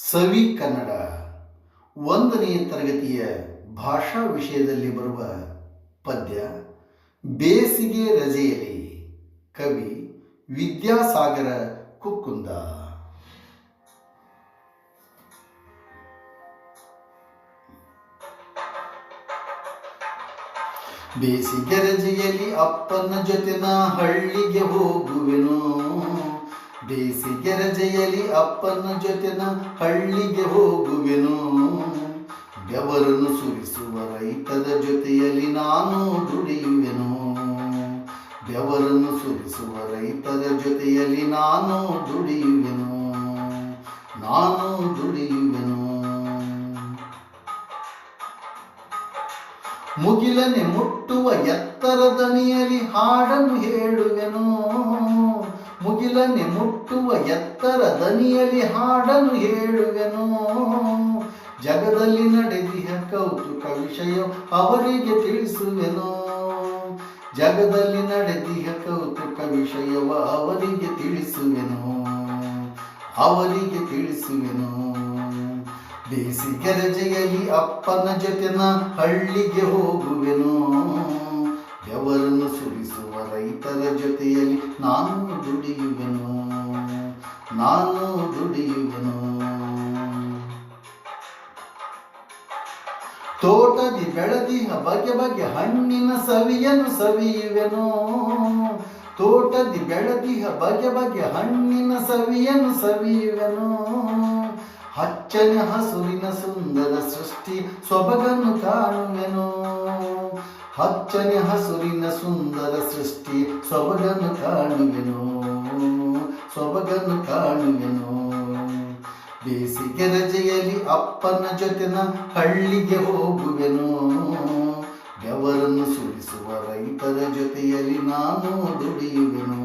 ಸವಿ ಕನ್ನಡ 1ನೇ ತರಗತಿಯ ಭಾಷಾ ವಿಷಯದಲ್ಲಿ ಬರುವ ಪದ್ಯ ಬೇಸಿಗೆ ರಜೆಯಲ್ಲಿ. ಕವಿ ವಿದ್ಯಾಸಾಗರ ಕುಕ್ಕುಂದ. ಬೇಸಿಗೆ ರಜೆಯಲ್ಲಿ ಅಪ್ಪನ ಜೊತೆ ನಾ ಹಳ್ಳಿಗೆ ಹೋಗುವೆನು. ಬೇಸಿಗೆ ರಜೆಯಲ್ಲಿ ಅಪ್ಪನ ಜೊತೆ ನಾ ಹಳ್ಳಿಗೆ ಹೋಗುವೆನು. ಬೆವರನ್ನು ಸುರಿಸುವ ರೈತರ ಜೊತೆಯಲ್ಲಿ ನಾನು ದುಡಿಯುವೆನು. ಬೆವರನ್ನು ಸುರಿಸುವ ರೈತರ ಜೊತೆಯಲ್ಲಿ ನಾನು ದುಡಿಯುವೆನು. ಮುಗಿಲನೆ ಮುಟ್ಟುವ ಎತ್ತರ ದನಿಯಲ್ಲಿ ಹಾಡನ್ನು ಹೇಳುವೆನು. ಮುಗಿಲನೆ ಮುಟ್ಟುವ ಎತ್ತರ ದನಿಯಲ್ಲಿ ಹಾಡನ್ನು ಹೇಳುವೆನು. ಜಗದಲ್ಲಿ ನಡೆದಿಹ ಕೌತುಕ ವಿಷಯ ಅವರಿಗೆ ತಿಳಿಸುವೆನು. ಜಗದಲ್ಲಿ ನಡೆದಿಹ ಕೌತುಕ ವಿಷಯವ ಅವರಿಗೆ ತಿಳಿಸುವೆನು. ಬೇಸಿಗೆ ರಜೆಯಲ್ಲಿ ಅಪ್ಪನ ಜೊತೆ ನಾ ಹಳ್ಳಿಗೆ ಹೋಗುವೆನು. ಬೆವರನ್ನು ಸುರಿಸುವ ರೈತರ ಜೊತೆಯಲ್ಲಿ ನಾನು ದುಡಿಯುವೆನು. ತೋಟದಿ ಬೆಳೆದಿಹ ಬಗೆ ಬಗೆ ಹಣ್ಣಿನ ಸವಿಯನ್ನು ಸವಿಯುವೆನು. ತೋಟದಿ ಬೆಳೆದಿಹ ಬಗೆ ಬಗೆ ಹಣ್ಣಿನ ಸವಿಯನ್ನು ಸವಿಯುವೆನು. ಹಚ್ಚನೆ ಹಸುರಿನ ಸುಂದರ ಸೃಷ್ಟಿ ಸೊಬಗನ್ನು ಕಾಣುವೆನು. ಹಚ್ಚನೆ ಹಸುರಿನ ಸುಂದರ ಸೃಷ್ಟಿ ಸೊಬಗನ್ನು ಕಾಣುವೆನು. ಬೇಸಿಗೆ ರಜೆಯಲ್ಲಿ ಅಪ್ಪನ ಜೊತೆ ನಾ ಹಳ್ಳಿಗೆ ಹೋಗುವೆನು. ಬೆವರನ್ನು ಸುರಿಸುವ ರೈತರ ಜೊತೆಯಲ್ಲಿ ನಾನು ದುಡಿಯುವೆನು.